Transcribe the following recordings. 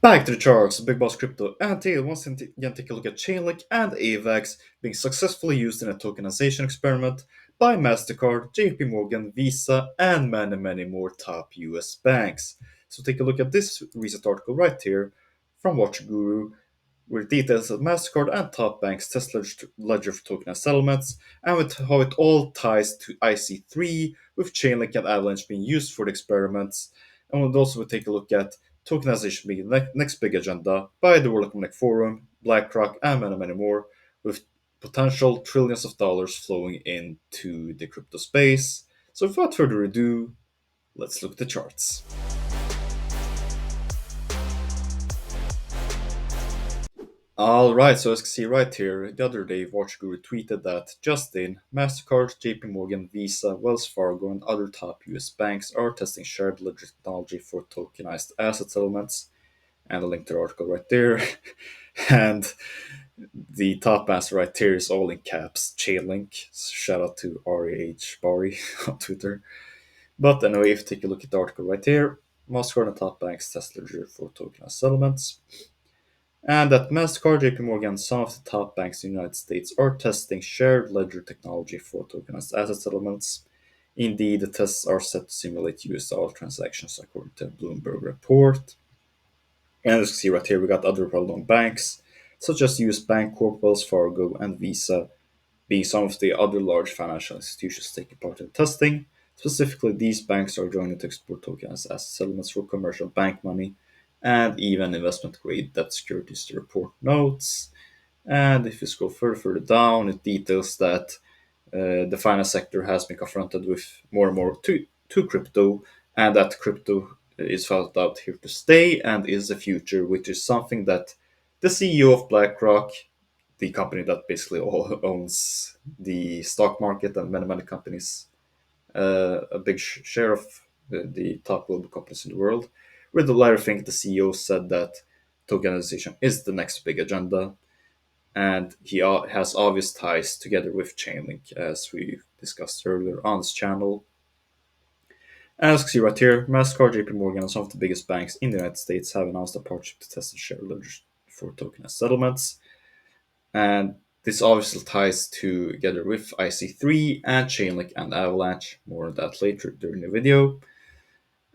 Back to the charts, Big Boss Crypto and Tail once again take a look at Chainlink and AVAX being successfully used in a tokenization experiment by MasterCard, JPMorgan, Visa, and many more top US banks. So take a look at this recent article right here from Watch Guru, with details of MasterCard and Top Banks test ledger for tokenized settlements, and with how it all ties to IC3, with Chainlink and Avalanche being used for the experiments. And we'll also take a look at tokenization being the next big agenda by the World Economic Forum, BlackRock, and many more, with potential trillions of dollars flowing into the crypto space. So without further ado, let's look at the charts. All right, so as you can see right here, the other day, Watch Guru tweeted that Justin, MasterCard, JPMorgan, Visa, Wells Fargo, and other top US banks are testing shared ledger technology for tokenized asset settlements. And a link to the article right there. And the top answer right here is all in caps, Chainlink. Shout out to RAH Bari on Twitter. But anyway, if you take a look at the article right here, MasterCard and top banks test ledger for tokenized settlements. And at MasterCard, JP Morgan, some of the top banks in the United States are testing shared ledger technology for tokenized asset settlements. Indeed, the tests are set to simulate US dollar transactions according to a Bloomberg report. And as you can see right here, we got other well-known banks, such as US Bank Corp, Wells Fargo, and Visa, being some of the other large financial institutions taking part in the testing. Specifically, these banks are joining to explore tokenized asset settlements for commercial bank money and even investment grade debt securities, to report notes. And if you scroll further down, it details that the finance sector has been confronted with more and more to crypto, and that crypto is felt out here to stay and is the future, which is something that the CEO of BlackRock, the company that basically all owns the stock market and many companies, a big share of the top global companies in the world. With the latter thing, the CEO said that tokenization is the next big agenda, and he has obvious ties together with Chainlink, as we discussed earlier on this channel. As you can see right here, MasterCard, JP Morgan, and some of the biggest banks in the United States have announced a partnership to test the share ledgers for tokenized settlements. And this obviously ties together with IC3 and Chainlink and Avalanche. More on that later during the video.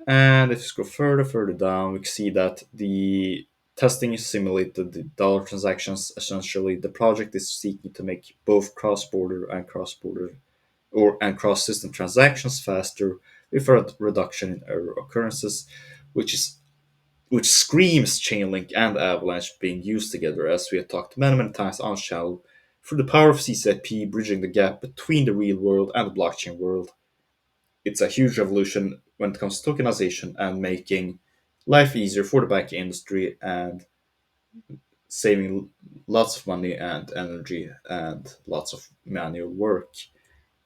And if you scroll further down, we can see that the testing is simulated the dollar transactions. Essentially, the project is seeking to make both cross-border and cross-system transactions faster with a reduction in error occurrences, which is which screams Chainlink and Avalanche being used together, as we have talked many times on the channel, through the power of CCIP bridging the gap between the real world and the blockchain world. It's a huge revolution when it comes to tokenization and making life easier for the banking industry and saving lots of money and energy and lots of manual work.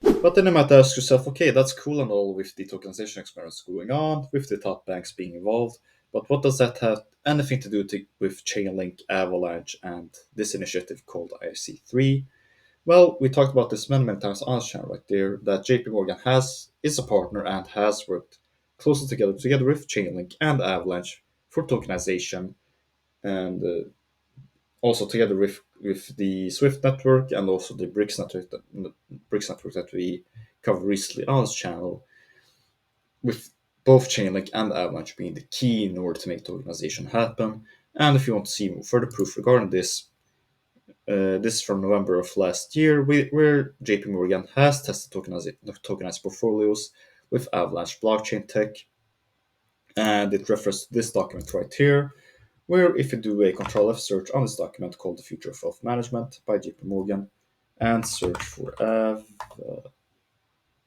But then you might ask yourself, okay, that's cool and all with the tokenization experiments going on, with the top banks being involved, but what does that have anything to do with Chainlink, Avalanche, and this initiative called IC3? Well, we talked about this many times on the channel right there, that JP Morgan is a partner and has worked closely together with Chainlink and Avalanche for tokenization, and also together with the Swift network and also the BRICS network that we covered recently on this channel, with both Chainlink and Avalanche being the key in order to make tokenization happen. And if you want to see more further proof regarding this, this is from November of last year, where JP Morgan has tested tokenized portfolios with Avalanche blockchain tech. And it refers to this document right here, where if you do a Control F search on this document called The Future of Wealth Management by JP Morgan and search for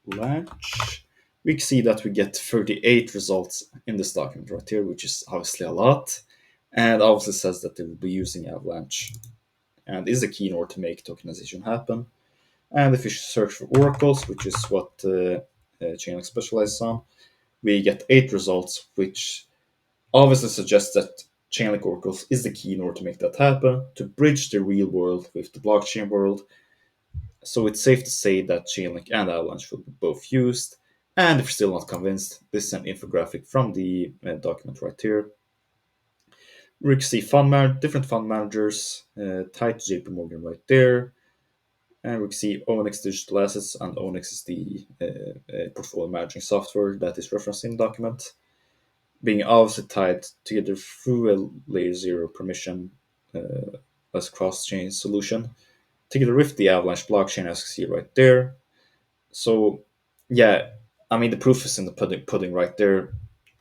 Avalanche, we can see that we get 38 results in this document right here, which is obviously a lot. And obviously says that they will be using Avalanche and is a key in order to make tokenization happen. And if you search for oracles, which is what Chainlink specializes on, we get 8 results, which obviously suggests that Chainlink oracles is the key in order to make that happen, to bridge the real world with the blockchain world. So it's safe to say that Chainlink and Avalanche will be both used. And if you're still not convinced, this is an infographic from the document right here. We can see different fund managers tied to JP Morgan right there. And we can see Onyx Digital Assets, and Onyx is the portfolio managing software that is referenced in the document, being obviously tied together through a layer zero permission as cross chain solution, together with the Avalanche blockchain, as you see right there. So, yeah, I mean, the proof is in the pudding right there.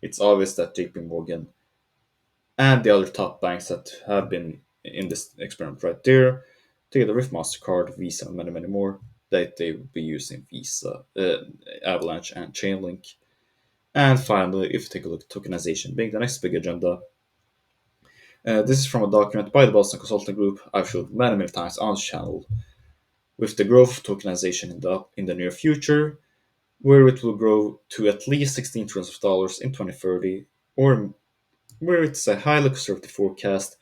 It's obvious that JP Morgan and the other top banks that have been in this experiment right there, together with MasterCard, Visa, and many, many more, that they will be using Visa, Avalanche, and Chainlink. And finally, if you take a look at tokenization being the next big agenda, this is from a document by the Boston Consulting Group I've showed many, many times on this channel, with the growth of tokenization in the near future, where it will grow to at least 16 trillions of dollars in 2030, or where it's a highly conservative forecast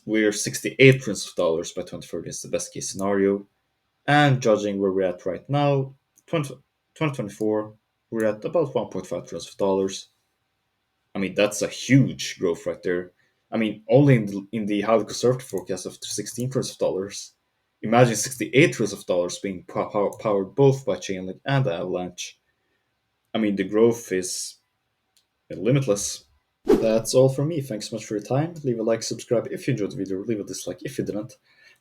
where 68 trillions of dollars by 2030 is the best case scenario. And judging where we're at right now, 2024, we're at about 1.5 trillions of dollars. I mean, that's a huge growth right there. I mean, only in the highly conservative forecast of 16 trillions of dollars. Imagine 68 trillions of dollars being powered both by Chainlink and Avalanche. I mean, the growth is limitless. That's all from me. Thanks so much for your time. Leave a like, subscribe if you enjoyed the video, leave a dislike if you didn't.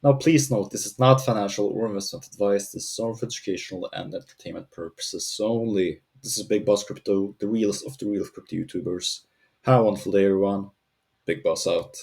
Now, please note this is not financial or investment advice. This is all for educational and entertainment purposes only. This is Big Boss Crypto, the realest of the real crypto YouTubers. Have a wonderful day, everyone. Big Boss out.